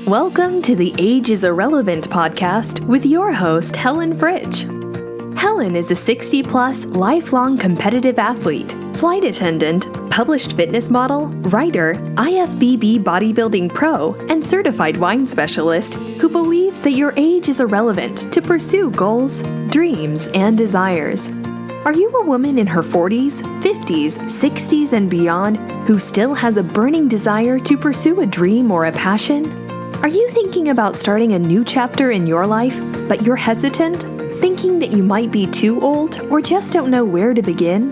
Welcome to the Age is Irrelevant podcast with your host, Helen Fritsch. Helen is a 60-plus lifelong competitive athlete, flight attendant, published fitness model, writer, IFBB bodybuilding pro, and certified wine specialist who believes that your age is irrelevant to pursue goals, dreams, and desires. Are you a woman in her 40s, 50s, 60s, and beyond who still has a burning desire to pursue a dream or a passion? Are you thinking about starting a new chapter in your life, but you're hesitant, thinking that you might be too old or just don't know where to begin?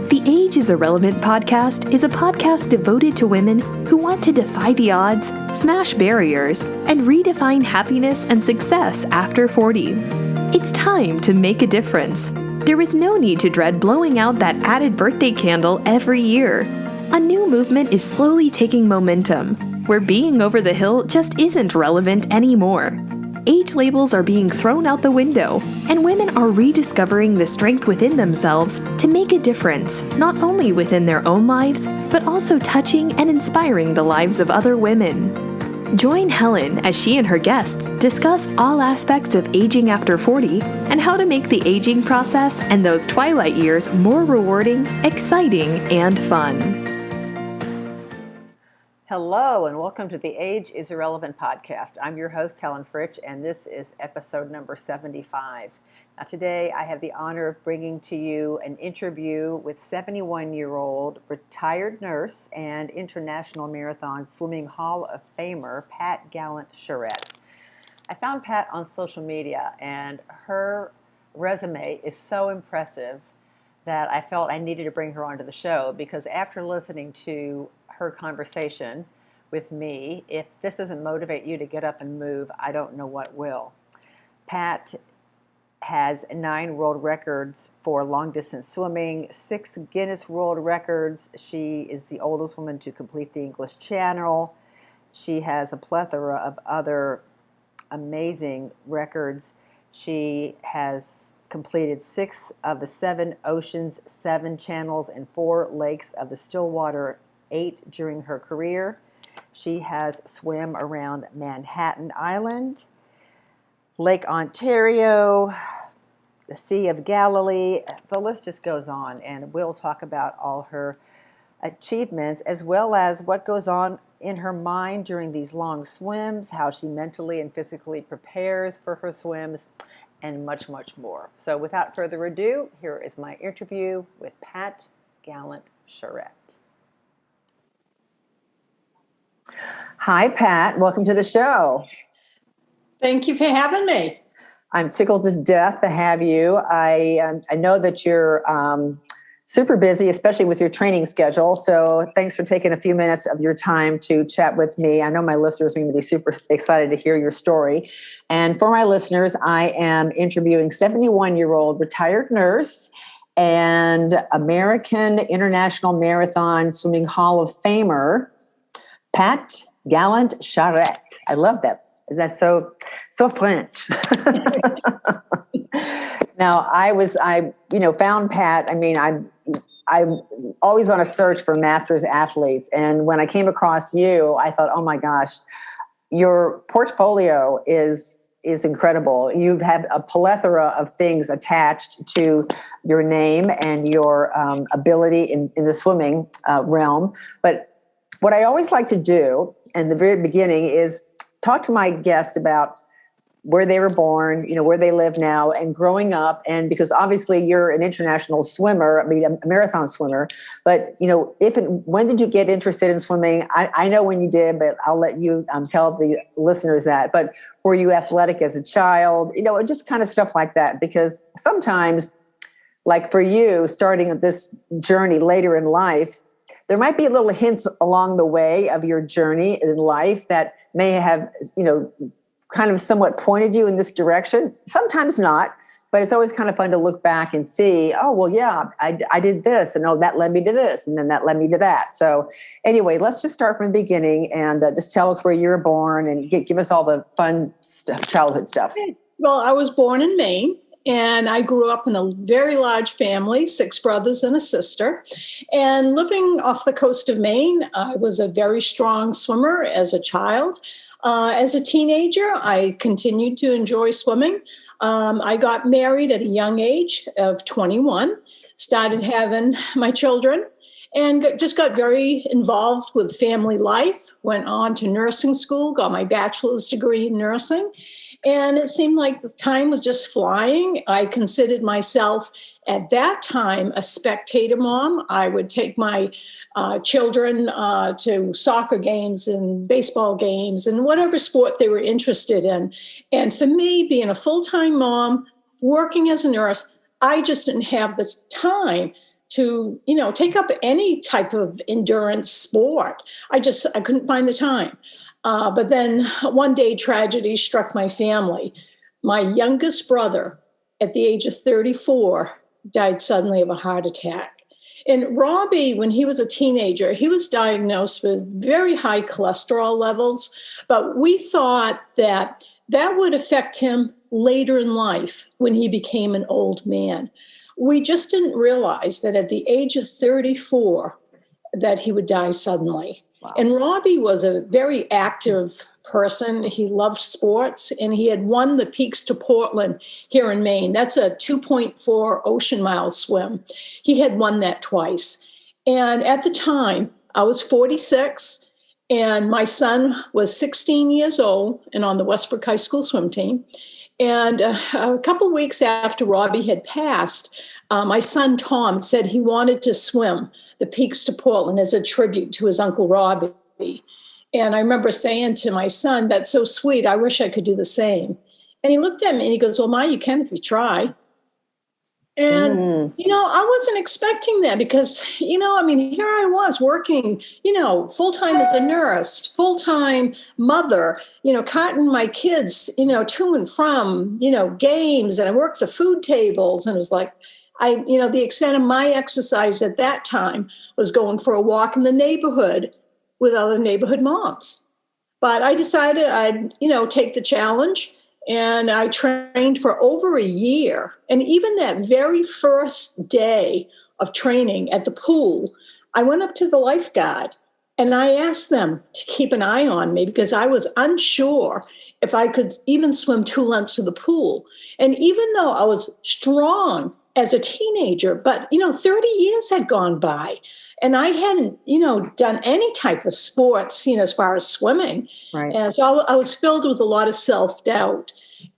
The Age is Irrelevant podcast is a podcast devoted to women who want to defy the odds, smash barriers, and redefine happiness and success after 40. It's time to make a difference. There is no need to dread blowing out that added birthday candle every year. A new movement is slowly taking momentum, where being over the hill just isn't relevant anymore. Age labels are being thrown out the window, and women are rediscovering the strength within themselves to make a difference, not only within their own lives, but also touching and inspiring the lives of other women. Join Helen as she and her guests discuss all aspects of aging after 40 and how to make the aging process and those twilight years more rewarding, exciting, and fun. Hello, and welcome to the Age is Irrelevant podcast. I'm your host, Helen Fritsch, and this is episode number 75. Now, today, I have the honor of bringing to you an interview with 71-year-old retired nurse and International Marathon Swimming Hall of Famer, Pat Gallant-Charette. I found Pat on social media, and her resume is so impressive that I felt I needed to bring her onto the show because after listening to her conversation with me, if this doesn't motivate you to get up and move, I don't know what will. Pat has 9 world records for long-distance swimming, 6 Guinness World Records. She is the oldest woman to complete the English Channel. She has a plethora of other amazing records. She has completed 6 of the 7 oceans, 7 channels, and 4 lakes of the Stillwater, 8 during her career. She has swam around Manhattan Island, Lake Ontario, the Sea of Galilee. The list just goes on, and we'll talk about all her achievements as well as what goes on in her mind during these long swims, how she mentally and physically prepares for her swims, and much, much more. So without further ado, here is my interview with Pat Gallant-Charette. Hi, Pat. Welcome to the show. Thank you for having me. I'm tickled to death to have you. I know that you're super busy, especially with your training schedule. So thanks for taking a few minutes of your time to chat with me. I know my listeners are going to be super excited to hear your story. And for my listeners, I am interviewing 71-year-old retired nurse and American International Marathon Swimming Hall of Famer, Pat Gallant-Charette. I love that. That's so French. Now, I found Pat. I mean, I'm always on a search for masters athletes, and when I came across you, I thought, oh my gosh, your portfolio is incredible. You have a plethora of things attached to your name and your ability in the swimming realm. But what I always like to do in the very beginning is talk to my guests about where they were born, where they live now, and growing up. And because obviously you're an international swimmer, a marathon swimmer, but when did you get interested in swimming? I know when you did, but I'll let you tell the listeners that. But were you athletic as a child? Just kind of stuff like that. Because sometimes, like for you, starting this journey later in life, there might be little hints along the way of your journey in life that may have, kind of somewhat pointed you in this direction. Sometimes not, but it's always kind of fun to look back and see, oh, well, yeah, I did this, and oh, that led me to this, and then that led me to that. So anyway, let's just start from the beginning and just tell us where you were born and give us all the fun childhood stuff. Well, I was born in Maine, And I grew up in a very large family, 6 brothers and a sister. And living off the coast of Maine, I was a very strong swimmer as a child. As a teenager, I continued to enjoy swimming. I got married at a young age of 21, started having my children, and just got very involved with family life, went on to nursing school, got my bachelor's degree in nursing. And it seemed like the time was just flying. I considered myself at that time a spectator mom. I would take my children to soccer games and baseball games and whatever sport they were interested in. And for me, being a full-time mom, working as a nurse, I just didn't have the time to, take up any type of endurance sport. I couldn't find the time. But then one day tragedy struck my family. My youngest brother, at the age of 34, died suddenly of a heart attack. And Robbie, when he was a teenager, he was diagnosed with very high cholesterol levels, but we thought that would affect him later in life when he became an old man. We just didn't realize that at the age of 34, that he would die suddenly. Wow. And Robbie was a very active person. He loved sports, and he had won the Peaks to Portland here in Maine. That's a 2.4 ocean mile swim. He had won that twice. And at the time, I was 46, and my son was 16 years old and on the Westbrook High School swim team. And a couple of weeks after Robbie had passed, my son Tom said he wanted to swim the Peaks to Portland as a tribute to his Uncle Robbie. And I remember saying to my son, "That's so sweet. I wish I could do the same." And he looked at me and he goes, "Well, Ma, you can if you try." And, I wasn't expecting that because, here I was working, full-time as a nurse, full-time mother, carting my kids, to and from, games. And I worked the food tables, and it was like, the extent of my exercise at that time was going for a walk in the neighborhood with other neighborhood moms. But I decided I'd, take the challenge. And I trained for over a year. And even that very first day of training at the pool, I went up to the lifeguard and I asked them to keep an eye on me because I was unsure if I could even swim 2 lengths to the pool. And even though I was strong as a teenager, but, 30 years had gone by and I hadn't, done any type of sports, as far as swimming. Right. And so I was filled with a lot of self-doubt.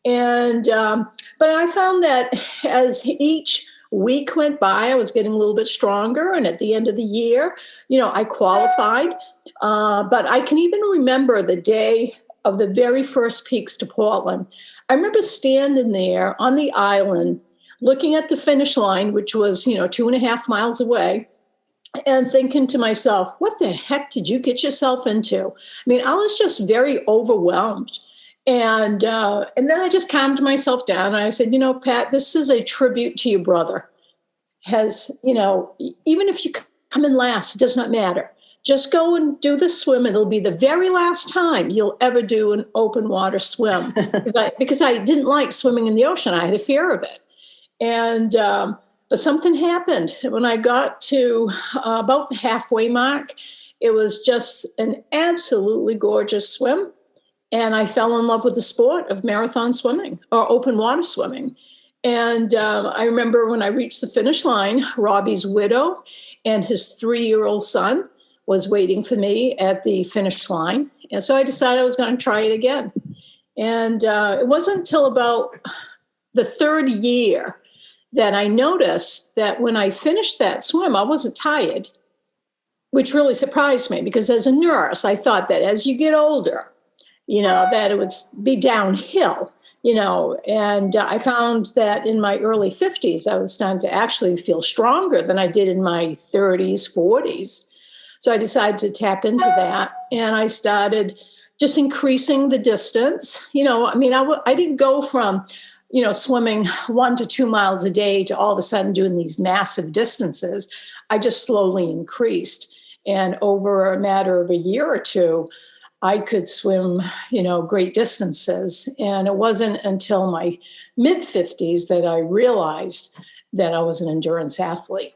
And, but I found that as each week went by, I was getting a little bit stronger. And at the end of the year, I qualified. But I can even remember the day of the very first Peaks to Portland. I remember standing there on the island, looking at the finish line, which was, 2.5 miles away, and thinking to myself, what the heck did you get yourself into? I was just very overwhelmed. And then I just calmed myself down. And I said, Pat, this is a tribute to your brother. Even if you come in last, it does not matter. Just go and do the swim. It'll be the very last time you'll ever do an open water swim. because I didn't like swimming in the ocean. I had a fear of it. And but something happened. When I got to about the halfway mark, it was just an absolutely gorgeous swim. And I fell in love with the sport of marathon swimming or open water swimming. And I remember when I reached the finish line, Robbie's widow and his 3-year-old son was waiting for me at the finish line. And so I decided I was going to try it again. And it wasn't until about the third year that I noticed that when I finished that swim, I wasn't tired, which really surprised me because as a nurse, I thought that as you get older, that it would be downhill, and I found that in my early 50s, I was starting to actually feel stronger than I did in my 30s, 40s. So I decided to tap into that, and I started just increasing the distance. I didn't go from, swimming 1 to 2 miles a day to all of a sudden doing these massive distances. I just slowly increased. And over a matter of a year or two, I could swim, great distances. And it wasn't until my mid-50s that I realized that I was an endurance athlete.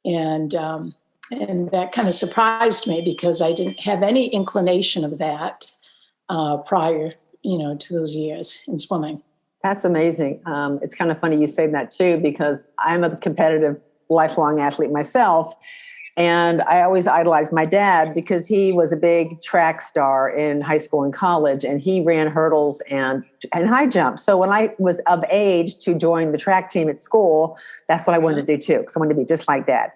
And that kind of surprised me because I didn't have any inclination of that prior, to those years in swimming. That's amazing. It's kind of funny you say that too, because I'm a competitive lifelong athlete myself. And I always idolized my dad because he was a big track star in high school and college, and he ran hurdles and high jump. So when I was of age to join the track team at school, that's what I wanted to do too, because I wanted to be just like Dad.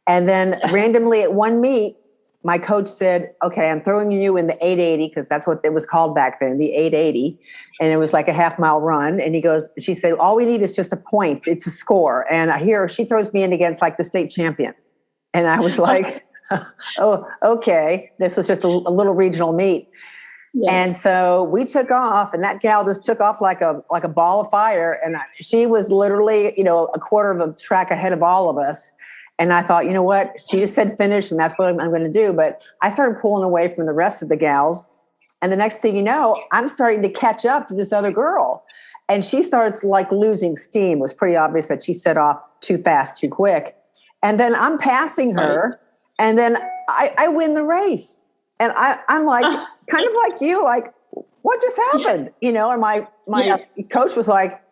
And then randomly at one meet, my coach said, okay, I'm throwing you in the 880, because that's what it was called back then, the 880. And it was like a half-mile run. And she said, all we need is just a point. It's a score. And she throws me in against like the state champion. And I was like, oh, okay. This was just a little regional meet. Yes. And so we took off, and that gal just took off like a ball of fire. And she was literally, a quarter of a track ahead of all of us. And I thought, you know what? She just said finish, and that's what I'm going to do. But I started pulling away from the rest of the gals. And the next thing you know, I'm starting to catch up to this other girl. And she starts like losing steam. It was pretty obvious that she set off too fast, too quick. And then I'm passing her, and then I win the race. And I'm like, kind of like you, like, what just happened? And my coach was like,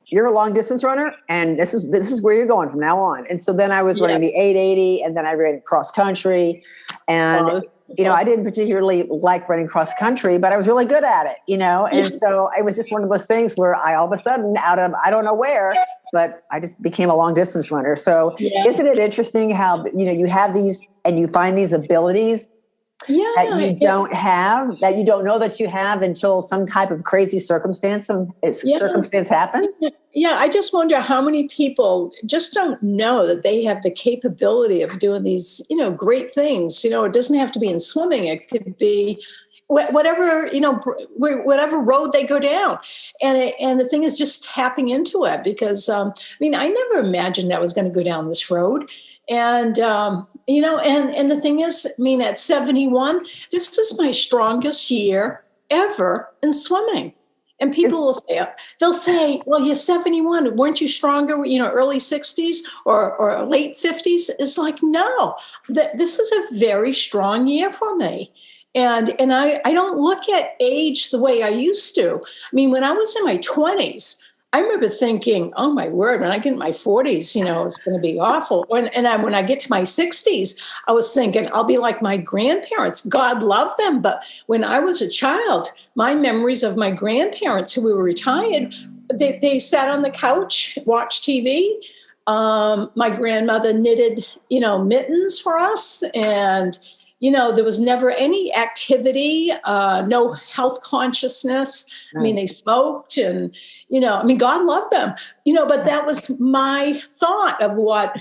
you're a long distance runner, and this is where you're going from now on. And so then I was running the 880, and then I ran cross country. And, I didn't particularly like running cross country, but I was really good at it, And so it was just one of those things where I all of a sudden, out of I don't know where, but I just became a long distance runner. So isn't it interesting how, you have these and you find these abilities that you don't have, that you don't know that you have until some type of crazy circumstance happens? Yeah, I just wonder how many people just don't know that they have the capability of doing these, great things. It doesn't have to be in swimming. It could be whatever, whatever road they go down. And the thing is just tapping into it because, I never imagined I was going to go down this road. And, and the thing is, at 71, this is my strongest year ever in swimming. And people will say, well, you're 71. Weren't you stronger, early 60s or late 50s? It's like, no, this is a very strong year for me. And I don't look at age the way I used to. When I was in my 20s, I remember thinking, oh, my word, when I get in my 40s, it's going to be awful. When I get to my 60s, I was thinking I'll be like my grandparents. God love them. But when I was a child, my memories of my grandparents who were retired, they sat on the couch, watched TV. My grandmother knitted, mittens for us. And there was never any activity, no health consciousness. They smoked and, God love them, but that was my thought of what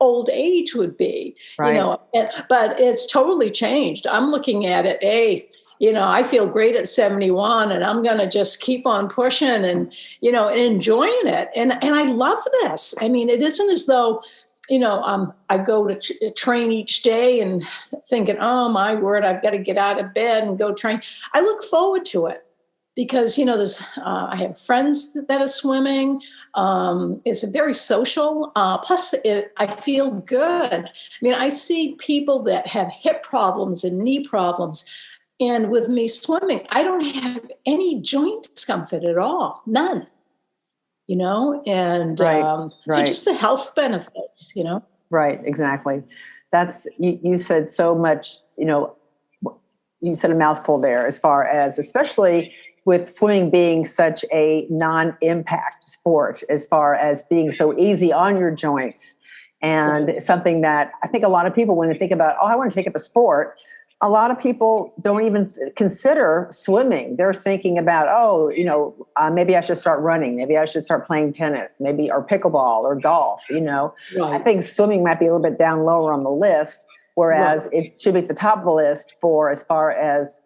old age would be, but it's totally changed. I'm looking at it, I feel great at 71 and I'm going to just keep on pushing and, and enjoying it. And I love this. It isn't as though, I go to train each day and thinking, oh, my word, I've got to get out of bed and go train. I look forward to it because, I have friends that are swimming. It's a very social. Plus, I feel good. I see people that have hip problems and knee problems. And with me swimming, I don't have any joint discomfort at all. None. So just the health benefits, Right, exactly. That's, you said so much, you said a mouthful there as far as, especially with swimming being such a non-impact sport, as far as being so easy on your joints. And something that I think a lot of people, when they think about, I want to take up a sport, a lot of people don't even consider swimming. They're thinking about, maybe I should start running. Maybe I should start playing tennis, or pickleball or golf, Right. I think swimming might be a little bit down lower on the list, whereas it should be at the top of the list for as far as,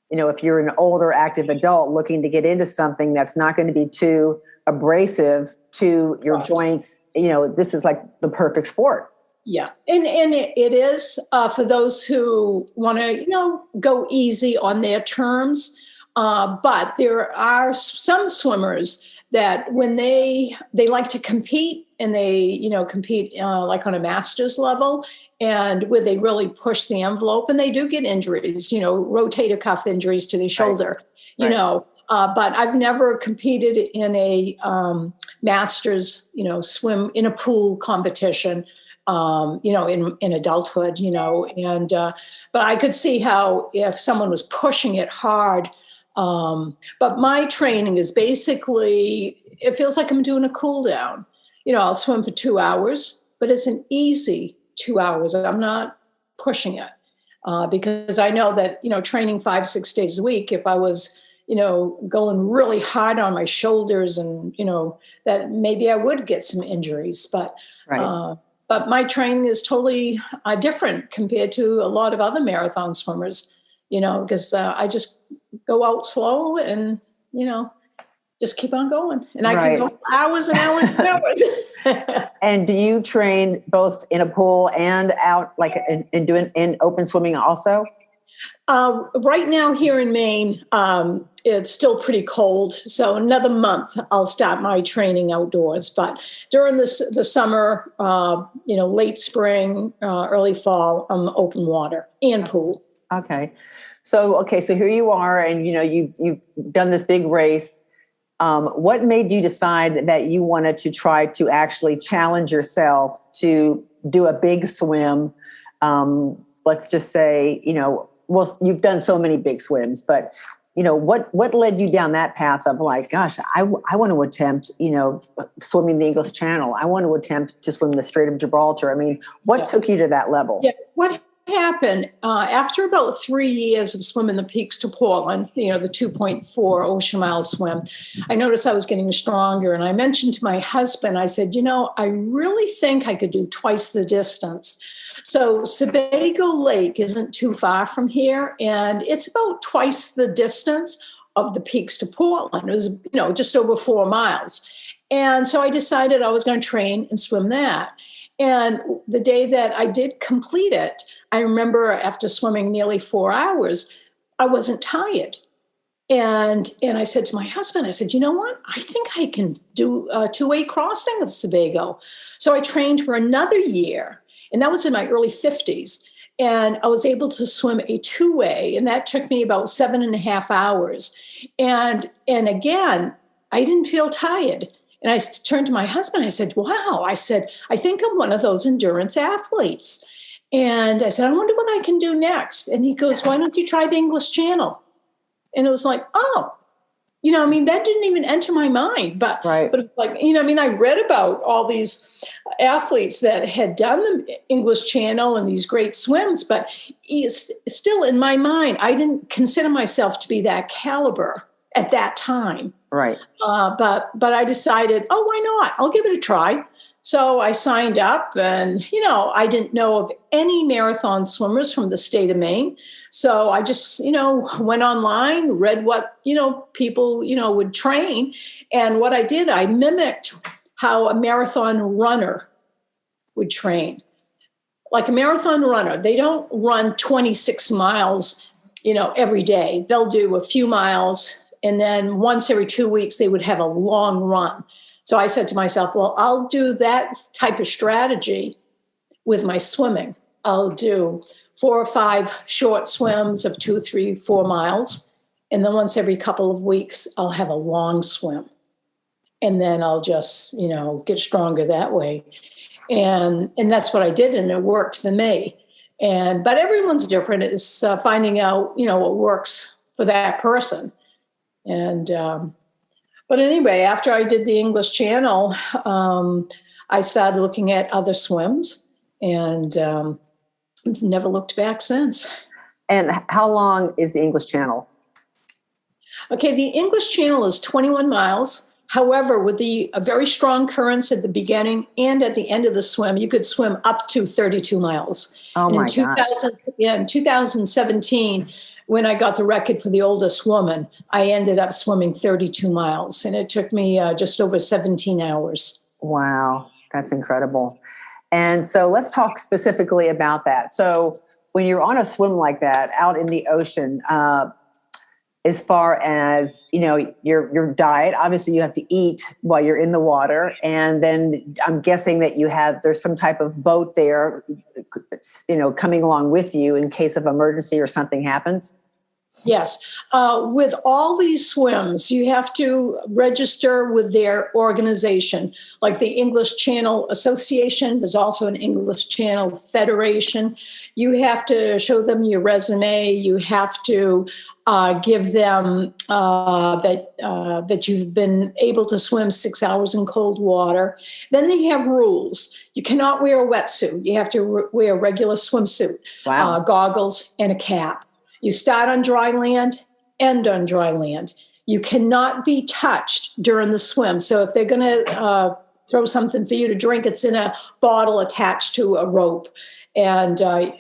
if you're an older active adult looking to get into something that's not going to be too abrasive to your joints, this is like the perfect sport. Yeah. And it is for those who want to, go easy on their terms. But there are some swimmers that when they like to compete, and they, compete like on a master's level, and where they really push the envelope, and they do get injuries, rotator cuff injuries to the shoulder, but I've never competed in a master's, swim in a pool competition, in adulthood, but I could see how if someone was pushing it hard. But my training is basically, it feels like I'm doing a cool down. I'll swim for 2 hours, but it's an easy 2 hours. I'm not pushing it because I know that, training 5-6 days a week, if I was, going really hard on my shoulders and, that maybe I would get some injuries. But my training is totally different compared to a lot of other marathon swimmers, because I just go out slow and, just keep on going. And I can go hours and hours and hours. And do you train both in a pool and out, like in open swimming also? Right now here in Maine, it's still pretty cold. So another month, I'll start my training outdoors. But during the summer, late spring, early fall, open water and pool. Okay. So here you are, and you've done this big race. What made you decide that you wanted to try to actually challenge yourself to do a big swim? Let's just say, well, you've done so many big swims, but what led you down that path of like, gosh, I want to attempt, swimming the English Channel. I want to attempt to swim the Strait of Gibraltar. I mean, what took you to that level? Yeah. What happened after about 3 years of swimming the Peaks to Portland, the 2.4 ocean mile swim, I noticed I was getting stronger. And I mentioned to my husband, I said, I really think I could do twice the distance. So Sebago Lake isn't too far from here, and it's about twice the distance of the Peaks to Portland. It was, just over 4 miles. And so I decided I was going to train and swim that. And the day that I did complete it, I remember after swimming nearly 4 hours, I wasn't tired. And I said to my husband, I said, you know what? I think I can do a 2-way crossing of Sebago. So I trained for another year, and that was in my early 50s. And I was able to swim a 2-way, and that took me about 7.5 hours. And again, I didn't feel tired. And I turned to my husband, I said, wow, I said, I think I'm one of those endurance athletes. And I said, I wonder what I can do next. And he goes, why don't you try the English Channel? And it was like, oh, that didn't even enter my mind. But it was like, I read about all these athletes that had done the English Channel and these great swims, but still in my mind, I didn't consider myself to be that caliber at that time. Right. But I decided, oh, why not? I'll give it a try. So I signed up, and, I didn't know of any marathon swimmers from the state of Maine. So I just, went online, read what, people, would train. And what I did, I mimicked how a marathon runner would train. Like a marathon runner, they don't run 26 miles, every day. They'll do a few miles, and then once every 2 weeks, they would have a long run. So I said to myself, well, I'll do that type of strategy with my swimming. I'll do 4 or 5 short swims of 2, 3, 4 miles. And then once every couple of weeks, I'll have a long swim. And then I'll just, get stronger that way. And that's what I did. And it worked for me. But everyone's different. It's finding out, what works for that person. But anyway, after I did the English Channel, I started looking at other swims, and never looked back since. And how long is the English Channel? Okay, the English Channel is 21 miles. However, with the very strong currents at the beginning and at the end of the swim, you could swim up to 32 miles. Oh, my gosh. In 2017, when I got the record for the oldest woman, I ended up swimming 32 miles, and it took me just over 17 hours. Wow, that's incredible. And so let's talk specifically about that. So when you're on a swim like that out in the ocean, as far as, your diet, obviously you have to eat while you're in the water. And then I'm guessing that there's some type of boat there, coming along with you in case of emergency or something happens. Yes. With all these swims, you have to register with their organization, like the English Channel Association. There's also an English Channel Federation. You have to show them your resume. You have to give them that you've been able to swim 6 hours in cold water. Then they have rules. You cannot wear a wetsuit. You have to wear a regular swimsuit, Wow. goggles, and a cap. You start on dry land, end on dry land. You cannot be touched during the swim. So if they're going to throw something for you to drink, it's in a bottle attached to a rope. And I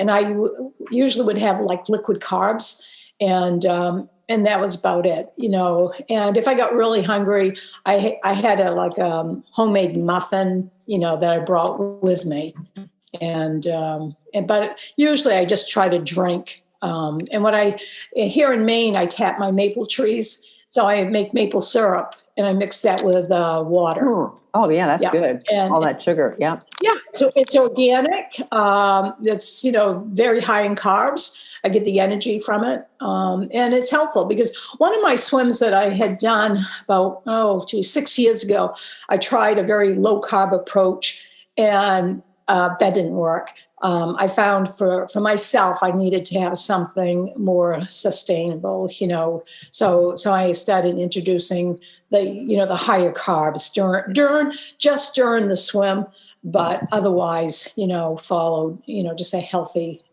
usually would have like liquid carbs, and that was about it, And if I got really hungry, I had a homemade muffin, that I brought with me. But usually I just try to drink. And here in Maine, I tap my maple trees. So I make maple syrup and I mix that with water. Oh yeah, that's good. And all that sugar. Yeah. Yeah. So it's organic. It's, very high in carbs. I get the energy from it. And it's helpful because one of my swims that I had done about, 6 years ago, I tried a very low carb approach and that didn't work. I found for myself, I needed to have something more sustainable, So I started introducing the higher carbs during the swim, but otherwise, followed, just a healthy,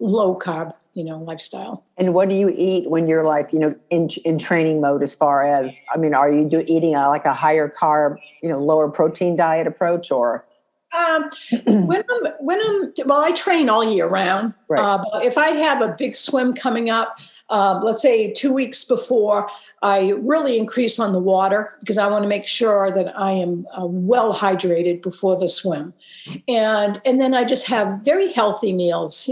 low carb, lifestyle. And what do you eat when you're like, in training mode? As far as, are you eating a higher carb, lower protein diet approach, or? I train all year round. Right. But if I have a big swim coming up, let's say 2 weeks before, I really increase on the water because I want to make sure that I am well hydrated before the swim. And then I just have very healthy meals,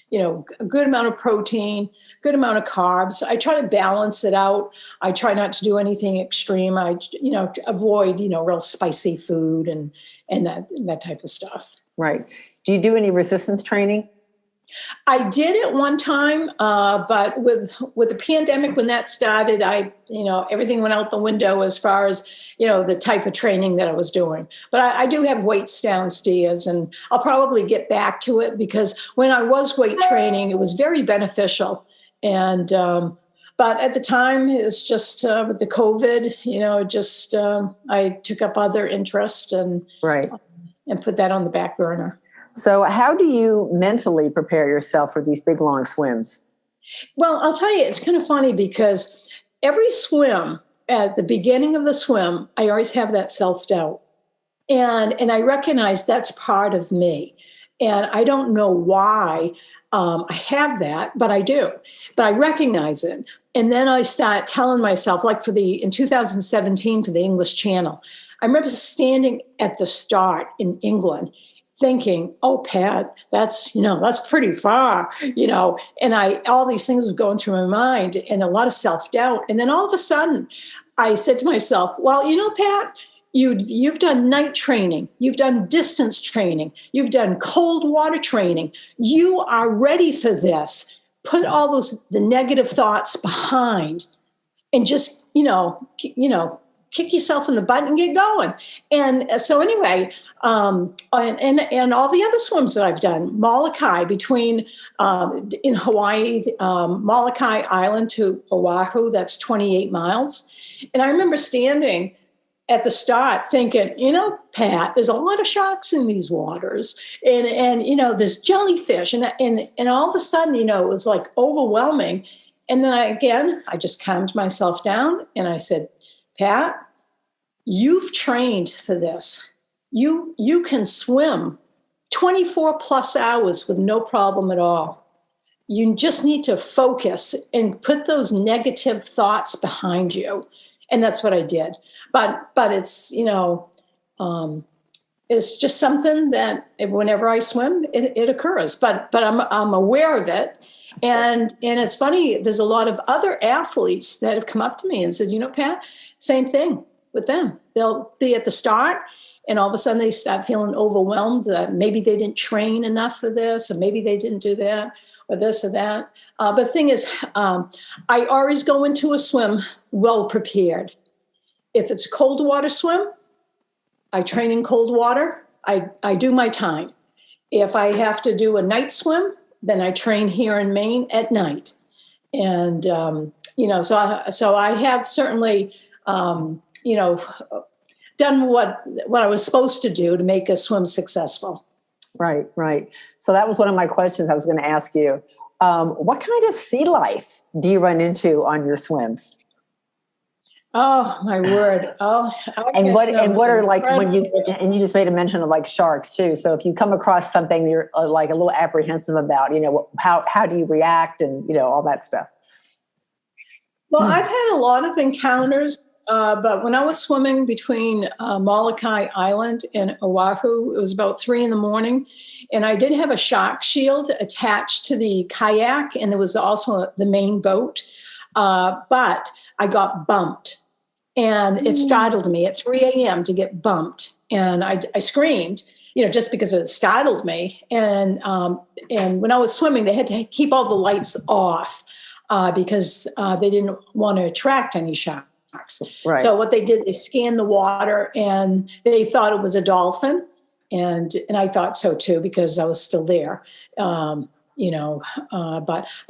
a good amount of protein, good amount of carbs. I try to balance it out. I try not to do anything extreme. I, to avoid, real spicy food and that type of stuff. Right. Do you do any resistance training? I did at one time, but with the pandemic, when that started, everything went out the window as far as, the type of training that I was doing. But I do have weights downstairs, and I'll probably get back to it because when I was weight training, it was very beneficial. And but at the time, it's just with the COVID, I took up other interests and put that on the back burner. So how do you mentally prepare yourself for these big, long swims? Well, I'll tell you, it's kind of funny because every swim, at the beginning of the swim, I always have that self-doubt. And I recognize that's part of me. And I don't know why I have that, but I do. But I recognize it. And then I start telling myself, like in 2017 for the English Channel, I remember standing at the start in England thinking, oh, Pat, that's pretty far, and all these things were going through my mind and a lot of self-doubt. And then all of a sudden I said to myself, well, Pat, you've done night training, you've done distance training, you've done cold water training. You are ready for this. Put all the negative thoughts behind and just, kick yourself in the butt and get going. And so anyway, and all the other swims that I've done, Molokai between in Hawaii, Molokai Island to Oahu, that's 28 miles. And I remember standing at the start thinking, Pat, there's a lot of sharks in these waters and there's jellyfish and all of a sudden, it was like overwhelming. And then I just calmed myself down and I said, Pat, you've trained for this. You can swim 24 plus hours with no problem at all. You just need to focus and put those negative thoughts behind you. And that's what I did. But it's, It's just something that whenever I swim, it occurs. But I'm aware of it. And it's funny, there's a lot of other athletes that have come up to me and said, Pat, same thing with them. They'll be at the start, and all of a sudden they start feeling overwhelmed that maybe they didn't train enough for this, or maybe they didn't do that, or this or that. But the thing is, I always go into a swim well prepared. If it's a cold water swim, I train in cold water. I do my time. If I have to do a night swim, then I train here in Maine at night. And, so I have certainly, done what I was supposed to do to make a swim successful. Right. So that was one of my questions I was going to ask you. What kind of sea life do you run into on your swims? Oh, my word. Oh, and what are like when you just made a mention of like sharks too. So if you come across something you're like a little apprehensive about, how do you react and, all that stuff? Well, I've had a lot of encounters, but when I was swimming between Molokai Island and Oahu, it was about 3 a.m. And I did have a shark shield attached to the kayak, and there was also the main boat. But I got bumped, and it startled me at 3 a.m. to get bumped. And I screamed, just because it startled me. And when I was swimming, they had to keep all the lights off because they didn't want to attract any sharks. Right. So what they did, they scanned the water, and they thought it was a dolphin. And I thought so too, because I was still there. But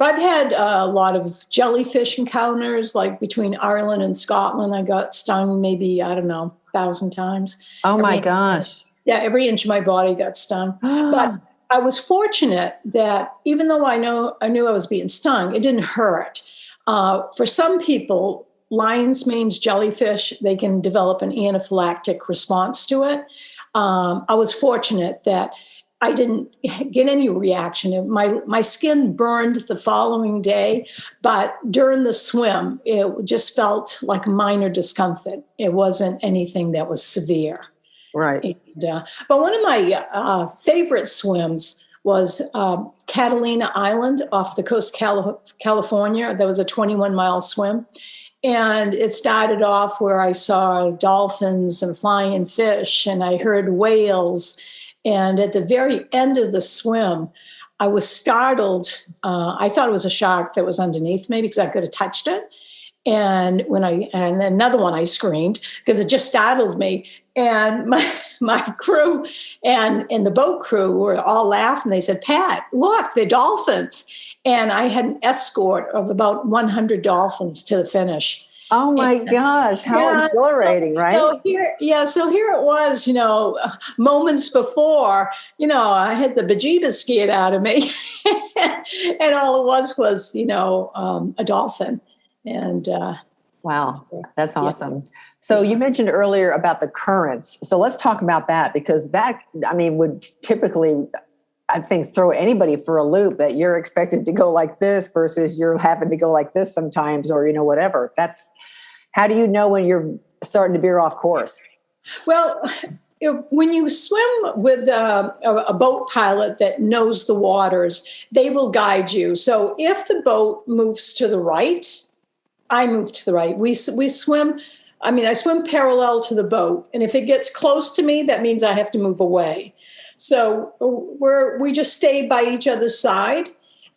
I've had a lot of jellyfish encounters, like between Ireland and Scotland. I got stung maybe, 1,000 times. Oh my gosh. Yeah, every inch of my body got stung. But I was fortunate that even though I knew I was being stung, it didn't hurt. For some people, lion's mane's jellyfish, they can develop an anaphylactic response to it. I was fortunate that I didn't get any reaction. My skin burned the following day, but during the swim, it just felt like minor discomfort. It wasn't anything that was severe. Right. And, but one of my favorite swims was Catalina Island off the coast of California. That was a 21-mile swim. And it started off where I saw dolphins and flying fish, and I heard whales. And at the very end of the swim, I was startled. I thought it was a shark that was underneath me because I could have touched it. And and another one, I screamed because it just startled me. And my crew and the boat crew were all laughing. They said, "Pat, look, they're dolphins." And I had an escort of about 100 dolphins to the finish. Oh my gosh, how exhilarating, right? So here it was, moments before, I had the bejeebas scared out of me. And all it was, a dolphin. And wow, that's awesome. Yeah. So you mentioned earlier about the currents. So let's talk about that, because that, would typically, I think, throw anybody for a loop, that you're expected to go like this versus you're having to go like this sometimes, or, whatever. How do you know when you're starting to veer off course? Well, when you swim with a boat pilot that knows the waters, they will guide you. So if the boat moves to the right, I move to the right. We swim. I swim parallel to the boat. And if it gets close to me, that means I have to move away. So we just stay by each other's side.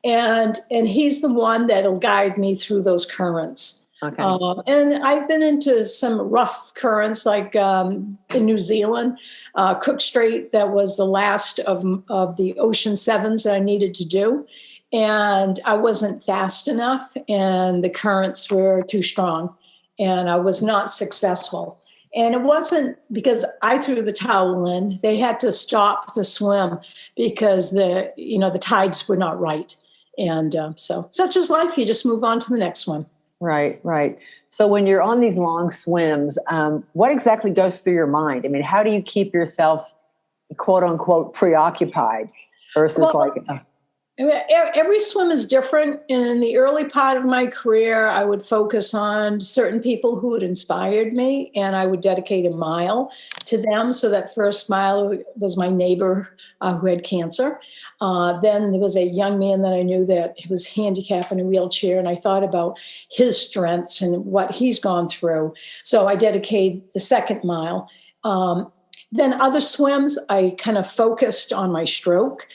And he's the one that'll guide me through those currents. Okay. And I've been into some rough currents, like in New Zealand, Cook Strait. That was the last of the Ocean Sevens that I needed to do. And I wasn't fast enough, and the currents were too strong, and I was not successful. And it wasn't because I threw the towel in. They had to stop the swim because the tides were not right. And so such is life. You just move on to the next one. Right. So when you're on these long swims, what exactly goes through your mind? How do you keep yourself, quote unquote, preoccupied versus I mean, every swim is different. And in the early part of my career, I would focus on certain people who had inspired me, and I would dedicate a mile to them. So that first mile was my neighbor who had cancer. Then there was a young man that I knew that was handicapped in a wheelchair, and I thought about his strengths and what he's gone through. So I dedicated the second mile. Then other swims, I kind of focused on my stroke.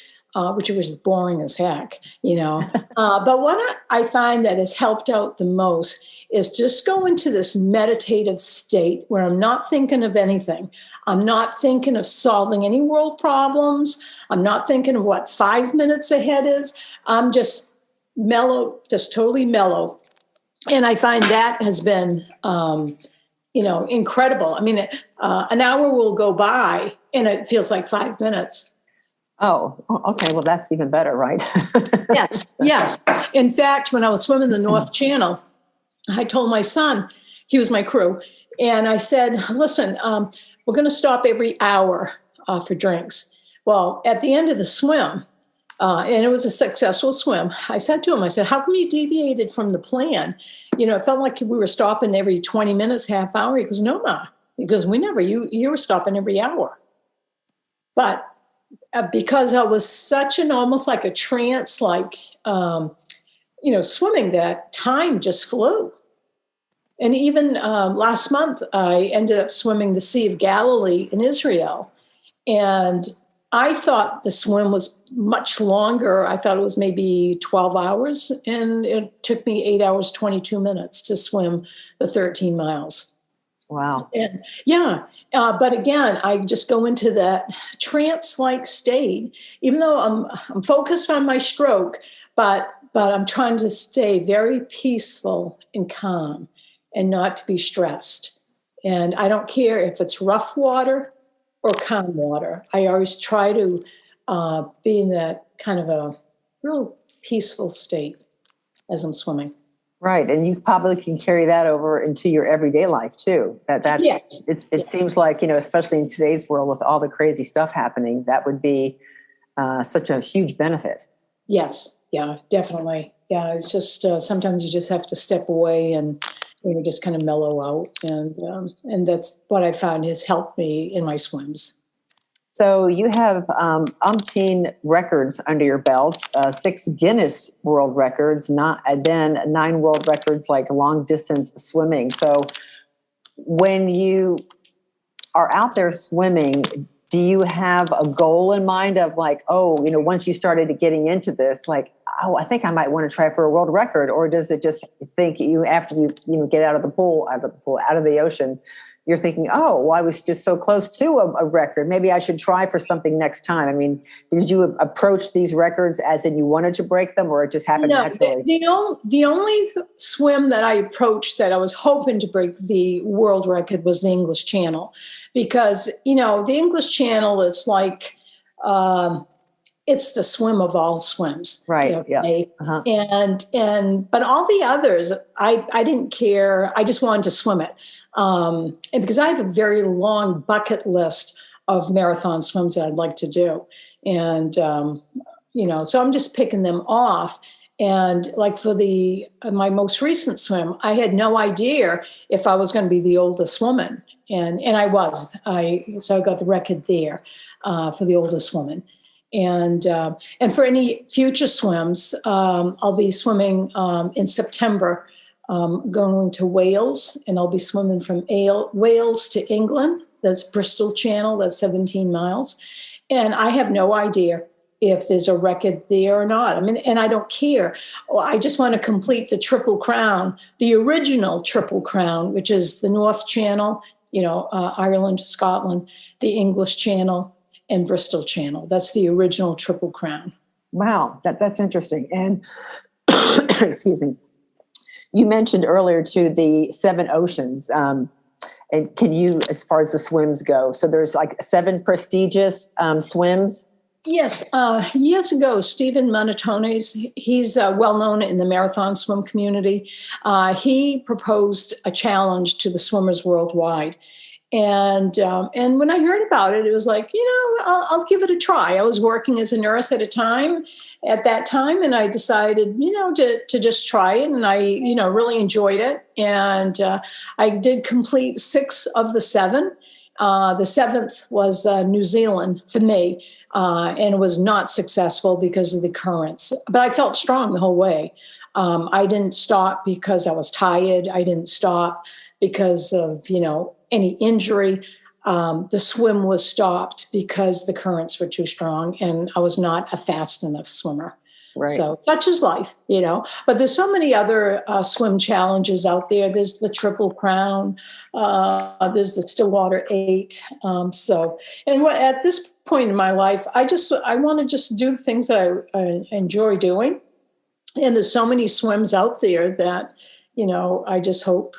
Which was boring as heck, But what I find that has helped out the most is just go into this meditative state where I'm not thinking of anything. I'm not thinking of solving any world problems. I'm not thinking of what 5 minutes ahead is. I'm just mellow, just totally mellow. And I find that has been, incredible. I mean, an hour will go by and it feels like 5 minutes. Oh, okay. Well, that's even better, right? Yes. In fact, when I was swimming the North Channel, I told my son, he was my crew, and I said, listen, we're going to stop every hour for drinks. Well, at the end of the swim, and it was a successful swim, I said to him, how come you deviated from the plan? It felt like we were stopping every 20 minutes, half hour. He goes, no, Ma. He goes, you were stopping every hour. But because I was such almost like a trance, swimming, that time just flew. And even last month, I ended up swimming the Sea of Galilee in Israel. And I thought the swim was much longer. I thought it was maybe 12 hours. And it took me 8 hours, 22 minutes to swim the 13 miles. Wow. And but again, I just go into that trance-like state, even though I'm focused on my stroke, but I'm trying to stay very peaceful and calm and not to be stressed. And I don't care if it's rough water or calm water. I always try to be in that kind of a real peaceful state as I'm swimming. Right. And you probably can carry that over into your everyday life too. It seems like, especially in today's world with all the crazy stuff happening, that would be such a huge benefit. Yes. Yeah, definitely. Yeah. It's just, sometimes you just have to step away and just kind of mellow out. And that's what I found has helped me in my swims. So you have umpteen records under your belt, 6 Guinness World Records, then 9 world records like long distance swimming. So when you are out there swimming, do you have a goal in mind of once you started getting into this, I think I might want to try for a world record? Or does it just think after you get out of the ocean, you're thinking, I was just so close to a record. Maybe I should try for something next time. I mean, did you approach these records as in you wanted to break them, or it just happened naturally? The only swim that I approached that I was hoping to break the world record was the English Channel, because, the English Channel is like, it's the swim of all swims. Right. Yeah. Uh-huh. But all the others, I didn't care. I just wanted to swim it. And because I have a very long bucket list of marathon swims that I'd like to do. And, so I'm just picking them off. And like for my most recent swim, I had no idea if I was going to be the oldest woman. And I was. So I got the record there for the oldest woman. And for any future swims, I'll be swimming in September, going to Wales, and I'll be swimming from Wales to England. That's Bristol Channel. That's 17 miles. And I have no idea if there's a record there or not. I mean, and I don't care. I just want to complete the Triple Crown, the original Triple Crown, which is the North Channel, Ireland, Scotland, the English Channel, and Bristol Channel. That's the original Triple Crown. Wow, that's interesting. And excuse me, you mentioned earlier too the 7 oceans. And can you, as far as the swims go, so there's 7 prestigious swims? Yes. Years ago, Stephen Manatones, he's well known in the marathon swim community. He proposed a challenge to the swimmers worldwide. And when I heard about it, it was like, I'll give it a try. I was working as a nurse at that time, and I decided, to just try it, and I, really enjoyed it. And I did complete 6 of the 7. The 7th was New Zealand for me, and it was not successful because of the currents. But I felt strong the whole way. I didn't stop because I was tired. I didn't stop because of, any injury. The swim was stopped because the currents were too strong, and I was not a fast enough swimmer. Right. So such is life, But there's so many other swim challenges out there. There's the Triple Crown. There's the Stillwater 8. At this point in my life, I want to just do the things that I enjoy doing. And there's so many swims out there that, I just hope,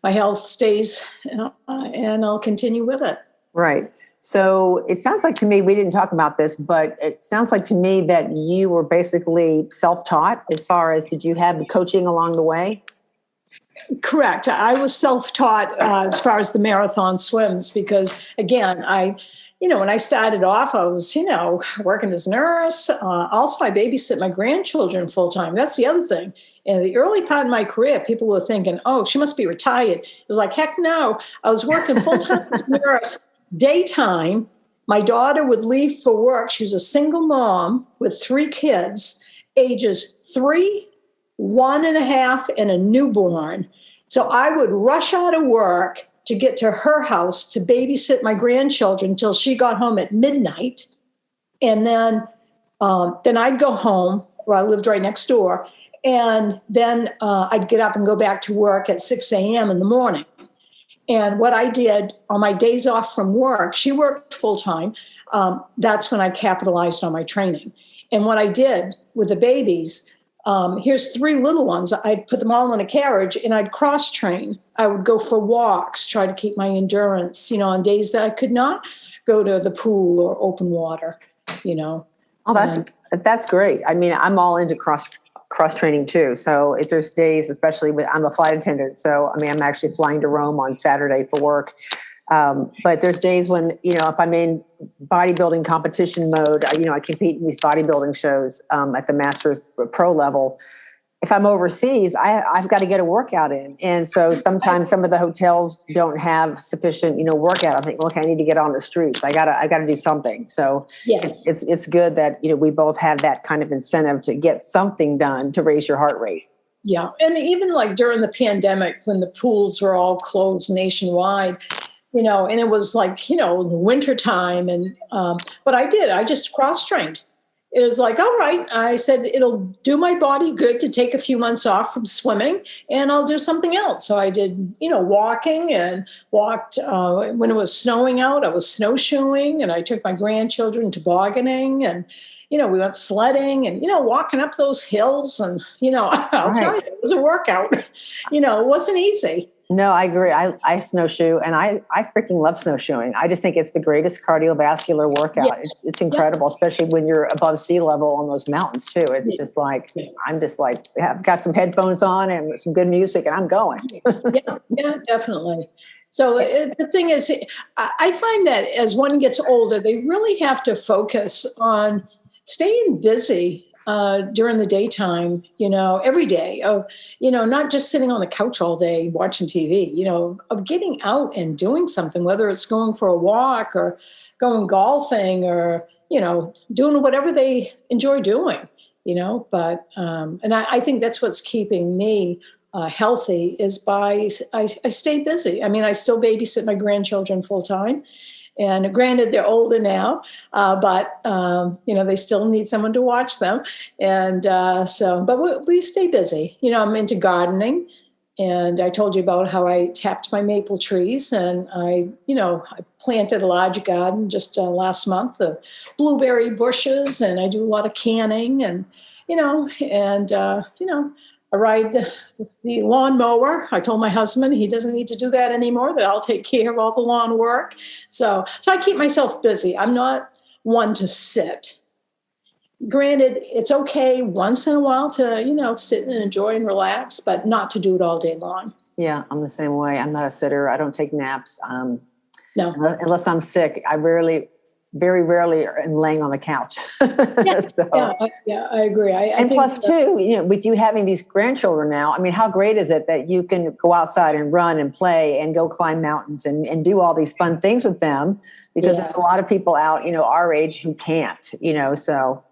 my health stays and I'll continue with it. Right. So it sounds like to me, we didn't talk about this, but it sounds like to me that you were basically self-taught as far as, did you have coaching along the way? Correct. I was self-taught as far as the marathon swims, because again, when I started off, I was, working as a nurse. Also, I babysit my grandchildren full time. That's the other thing. In the early part of my career, people were thinking, oh, she must be retired. It was like, heck no. I was working full time as a nurse, daytime. My daughter would leave for work. She was a single mom with 3 kids, ages 3, 1.5, and a newborn. So I would rush out of work to get to her house to babysit my grandchildren until she got home at midnight. And then I'd go home, where I lived right next door. And then I'd get up and go back to work at 6 a.m. in the morning. And what I did on my days off from work, she worked full time. That's when I capitalized on my training. And what I did with the babies, here's 3 little ones. I'd put them all in a carriage and I'd cross train. I would go for walks, try to keep my endurance, on days that I could not go to the pool or open water, Oh, that's great. I mean, I'm all into cross training too. So if there's days, especially I'm a flight attendant. So, I'm actually flying to Rome on Saturday for work. But there's days when, if I'm in bodybuilding competition mode, I compete in these bodybuilding shows at the Masters Pro level. If I'm overseas, I've got to get a workout in. And so sometimes some of the hotels don't have sufficient, workout. I think, okay, I need to get on the streets. I gotta do something. So yes, it's good that, we both have that kind of incentive to get something done to raise your heart rate. Yeah. And even like during the pandemic, when the pools were all closed nationwide, and it was like, winter time. And what I did, I just cross-trained. It was like, all right, I said, it'll do my body good to take a few months off from swimming, and I'll do something else. So I did, walking, and walked when it was snowing out. I was snowshoeing, and I took my grandchildren tobogganing, and, we went sledding and, walking up those hills. And, I'll tell you, it was a workout. It wasn't easy. No, I agree. I snowshoe, and I freaking love snowshoeing. I just think it's the greatest cardiovascular workout. Yes. It's incredible, especially when you're above sea level on those mountains too. It's just like, I'm just like, I've got some headphones on and some good music, and I'm going. yeah, definitely. So the thing is, I find that as one gets older, they really have to focus on staying busy during the daytime, every day, of, not just sitting on the couch all day watching TV, of getting out and doing something, whether it's going for a walk or going golfing or, doing whatever they enjoy doing, but, and I think that's what's keeping me healthy is I stay busy. I still babysit my grandchildren full time. And granted, they're older now, but, they still need someone to watch them. And but we stay busy. I'm into gardening. And I told you about how I tapped my maple trees. And I planted a large garden just last month of blueberry bushes. And I do a lot of canning and, I ride the lawnmower. I told my husband he doesn't need to do that anymore, that I'll take care of all the lawn work. So I keep myself busy. I'm not one to sit. Granted, it's okay once in a while to, sit and enjoy and relax, but not to do it all day long. Yeah, I'm the same way. I'm not a sitter. I don't take naps. No. Unless I'm sick. Very rarely am laying on the couch. Yeah, So, I agree. I and think plus too, with you having these grandchildren now, I mean, how great is it that you can go outside and run and play and go climb mountains and do all these fun things with them? Because there's a lot of people out, our age who can't, so.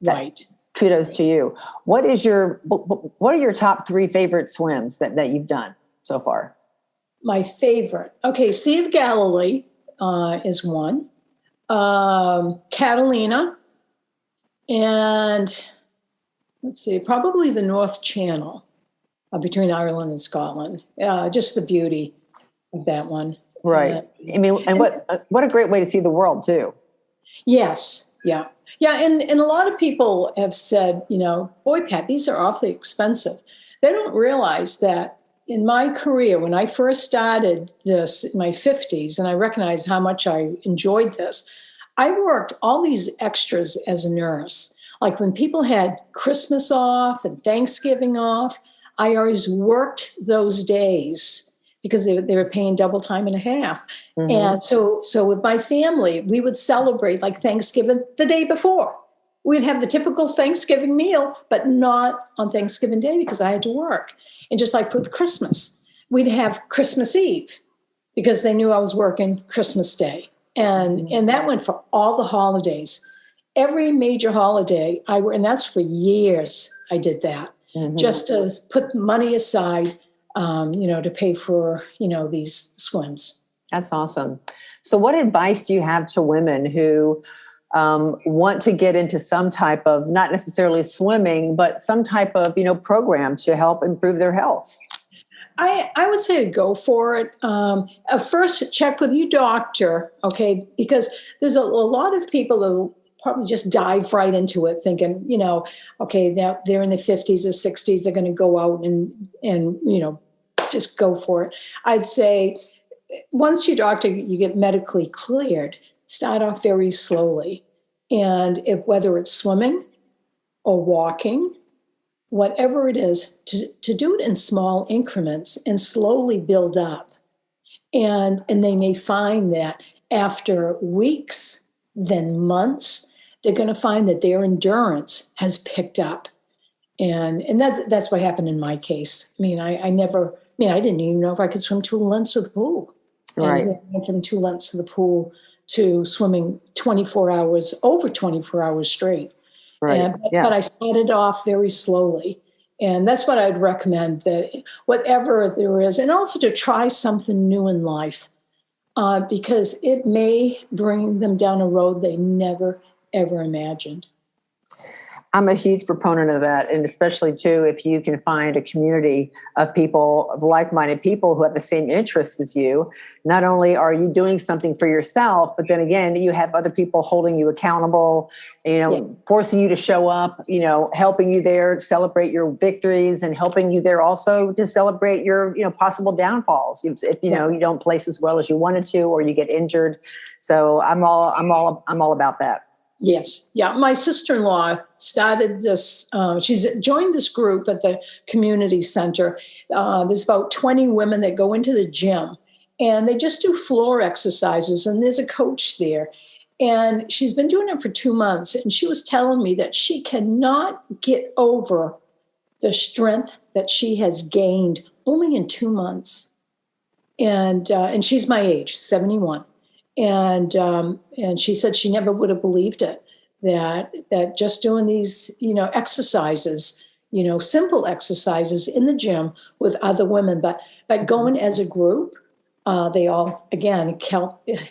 Right. Kudos to you. What are your top 3 favorite swims that you've done so far? My favorite. Okay, Sea of Galilee is one. Catalina. And let's see, probably the North Channel between Ireland and Scotland. Just the beauty of that one. Right. And what a great way to see the world too. Yes. Yeah. Yeah. And a lot of people have said, boy, Pat, these are awfully expensive. They don't realize that in my career, when I first started this in my 50s, and I recognized how much I enjoyed this, I worked all these extras as a nurse. Like when people had Christmas off and Thanksgiving off, I always worked those days because they were paying double time and a half. Mm-hmm. And so with my family, we would celebrate like Thanksgiving the day before. We'd have the typical Thanksgiving meal, but not on Thanksgiving Day because I had to work. And just like with Christmas, we'd have Christmas Eve because they knew I was working Christmas Day. And that went for all the holidays. Every major holiday, and that's for years I did that, just to put money aside, to pay for, these swims. That's awesome. So what advice do you have to women who want to get into some type of, not necessarily swimming, but some type of, program to help improve their health? I would say to go for it. First, check with your doctor, okay? Because there's a lot of people that will probably just dive right into it thinking, okay, they're in the 50s or 60s, they're going to go out and just go for it. I'd say once your doctor, you get medically cleared, start off very slowly. And whether it's swimming or walking, whatever it is, to do it in small increments and slowly build up. And they may find that after weeks, then months, they're going to find that their endurance has picked up. And that's what happened in my case. I didn't even know if I could swim 2 lengths of the pool. Right. And I went from 2 lengths of the pool to swimming 24 hours, over 24 hours straight. Right. But I started off very slowly. And that's what I'd recommend, that whatever there is, and also to try something new in life, because it may bring them down a road they never, ever imagined. I'm a huge proponent of that. And especially too, if you can find a community of people, of like-minded people who have the same interests as you, not only are you doing something for yourself, but then again, you have other people holding you accountable, forcing you to show up, helping you there, celebrate your victories, and helping you there also to celebrate your, possible downfalls. If you don't place as well as you wanted to, or you get injured. So I'm all about that. Yes. Yeah. My sister-in-law started this. She's joined this group at the community center. There's about 20 women that go into the gym and they just do floor exercises. And there's a coach there. And she's been doing it for 2 months. And she was telling me that she cannot get over the strength that she has gained only in 2 months. And she's my age, 71. And she said she never would have believed it, that just doing these, exercises, simple exercises in the gym with other women, but going as a group, they all, again,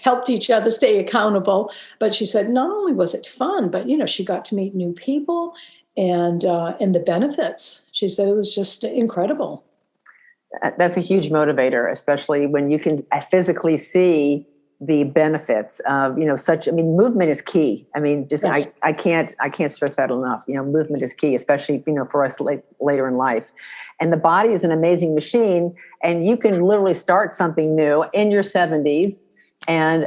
helped each other stay accountable. But she said not only was it fun, but, she got to meet new people and the benefits. She said it was just incredible. That's a huge motivator, especially when you can physically see the benefits of, movement is key. Yes. I can't stress that enough. Movement is key, especially, for us later in life. And the body is an amazing machine, and you can literally start something new in your 70s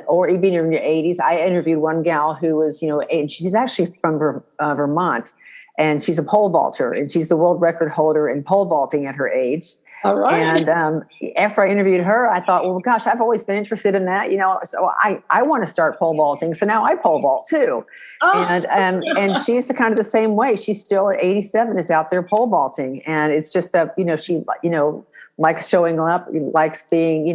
or even in your 80s. I interviewed one gal who was, and she's actually from Vermont, and she's a pole vaulter, and she's the world record holder in pole vaulting at her age. All right. And after I interviewed her, I thought, well, gosh, I've always been interested in that, so I want to start pole vaulting. So now I pole vault too. Oh. And she's the kind of the same way. She's still at 87 is out there pole vaulting. And it's just that, she, likes showing up, likes being,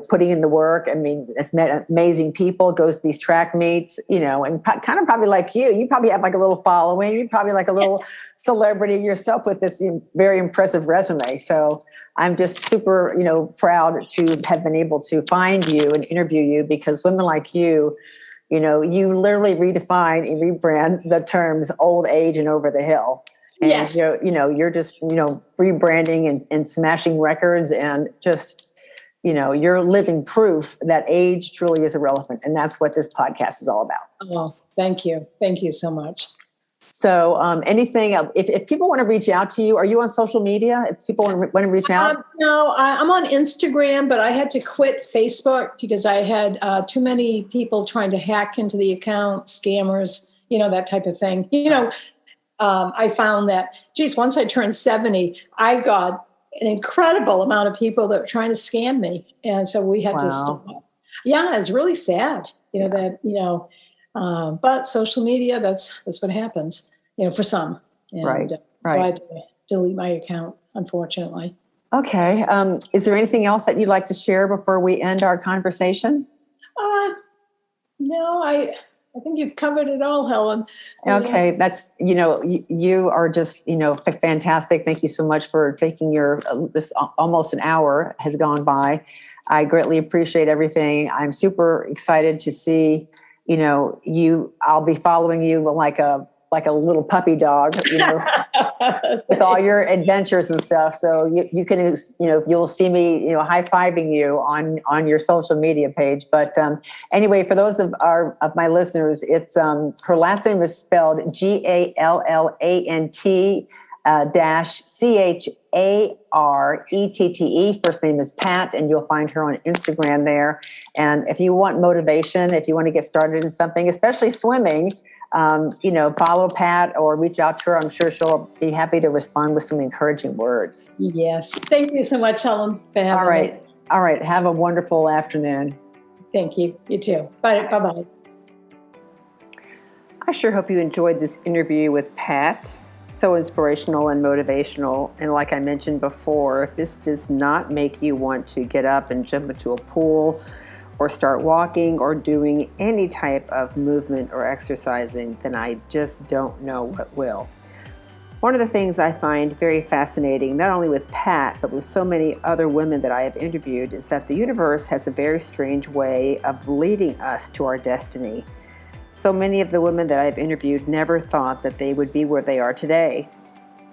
putting in the work. I mean, it's met amazing people, goes to these track meets, and kind of probably like you probably have like a little following. You probably like a little celebrity yourself with this very impressive resume. So I'm just super, proud to have been able to find you and interview you, because women like you, you literally redefine and rebrand the terms old age and over the hill. And yes. You're just, rebranding and smashing records, and just, you're living proof that age truly is irrelevant. And that's what this podcast is all about. Oh, thank you. Thank you so much. So anything, if people want to reach out to you, are you on social media? If people want to reach out? No, I'm on Instagram, but I had to quit Facebook because I had too many people trying to hack into the account, scammers, that type of thing. I found that, once I turned 70, I got an incredible amount of people that were trying to scam me. And so we had to stop. Yeah, it's really sad, but social media, that's what happens, for some. And, right. So I had to delete my account, unfortunately. Okay. Is there anything else that you'd like to share before we end our conversation? No, I think you've covered it all, Helen. Okay. That's, you are just, fantastic. Thank you so much for taking this almost an hour has gone by. I greatly appreciate everything. I'm super excited to see, I'll be following you like a little puppy dog, with all your adventures and stuff. So you can, you'll see me, high-fiving you on your social media page. But anyway, for those of my listeners, it's her last name is spelled Gallant -CHARETTE. First name is Pat, and you'll find her on Instagram there. And if you want motivation, if you want to get started in something, especially swimming, follow Pat or reach out to her. I'm sure she'll be happy to respond with some encouraging words. Yes. Thank you so much, Helen, for having me. All right. Have a wonderful afternoon. Thank you. You too. Bye-bye. I sure hope you enjoyed this interview with Pat. So inspirational and motivational. And like I mentioned before, if this does not make you want to get up and jump into a pool or start walking or doing any type of movement or exercising, then I just don't know what will. One of the things I find very fascinating, not only with Pat, but with so many other women that I have interviewed, is that the universe has a very strange way of leading us to our destiny. So many of the women that I've interviewed never thought that they would be where they are today.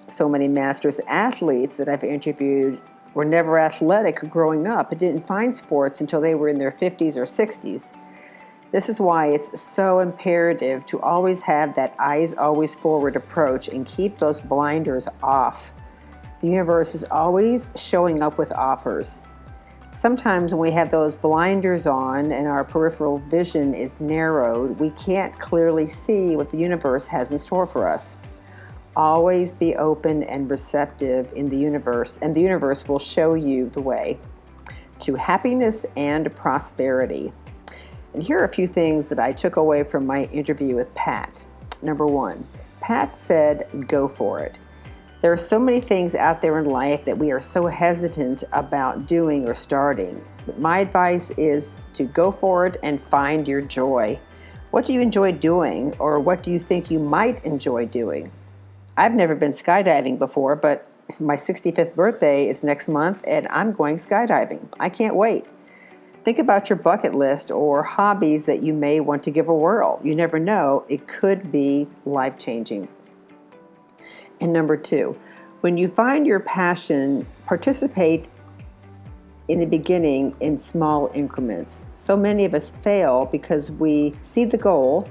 So many masters athletes that I've interviewed were never athletic growing up and didn't find sports until they were in their 50s or 60s. This is why it's so imperative to always have that eyes always forward approach and keep those blinders off. The universe is always showing up with offers. Sometimes when we have those blinders on and our peripheral vision is narrowed, we can't clearly see what the universe has in store for us. Always be open and receptive in the universe, and the universe will show you the way to happiness and prosperity. And here are a few things that I took away from my interview with Pat. Number one, Pat said, go for it. There are so many things out there in life that we are so hesitant about doing or starting. But my advice is to go for it and find your joy. What do you enjoy doing, or what do you think you might enjoy doing? I've never been skydiving before, but my 65th birthday is next month and I'm going skydiving. I can't wait. Think about your bucket list or hobbies that you may want to give a whirl. You never know, it could be life-changing. And number two, when you find your passion, participate in the beginning in small increments. So many of us fail because we see the goal,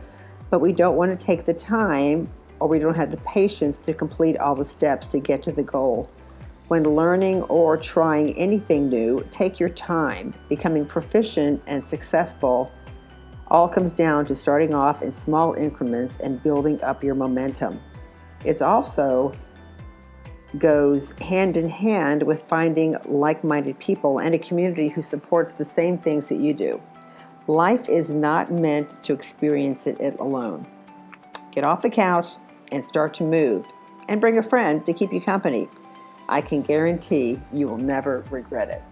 but we don't want to take the time, or we don't have the patience to complete all the steps to get to the goal. When learning or trying anything new, take your time. Becoming proficient and successful all comes down to starting off in small increments and building up your momentum. It's also goes hand in hand with finding like-minded people and a community who supports the same things that you do. Life is not meant to experience it alone. Get off the couch and start to move, and bring a friend to keep you company. I can guarantee you will never regret it.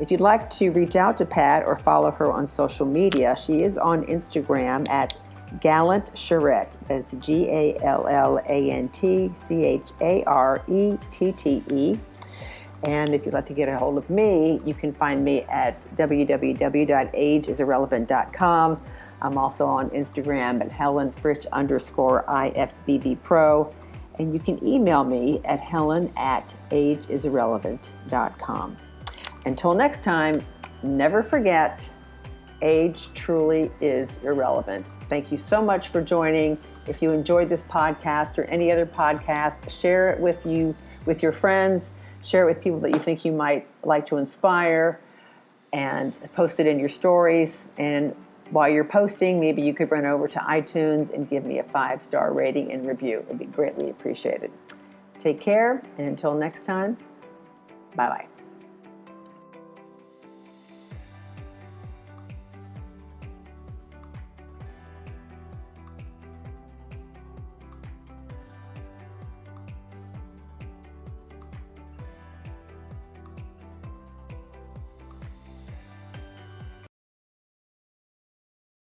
If you'd like to reach out to Pat or follow her on social media, she is on Instagram at Gallant-Charette. That's Galantcharette. And if you'd like to get a hold of me, you can find me at www.ageisirrelevant.com. I'm also on Instagram at HelenFritch_IFBBPro. And you can email me at helen@ageisirrelevant.com. Until next time, never forget, age truly is irrelevant. Thank you so much for joining. If you enjoyed this podcast or any other podcast, share it with your friends. Share it with people that you think you might like to inspire, and post it in your stories. And while you're posting, maybe you could run over to iTunes and give me a 5-star rating and review. It would be greatly appreciated. Take care, and until next time, bye-bye.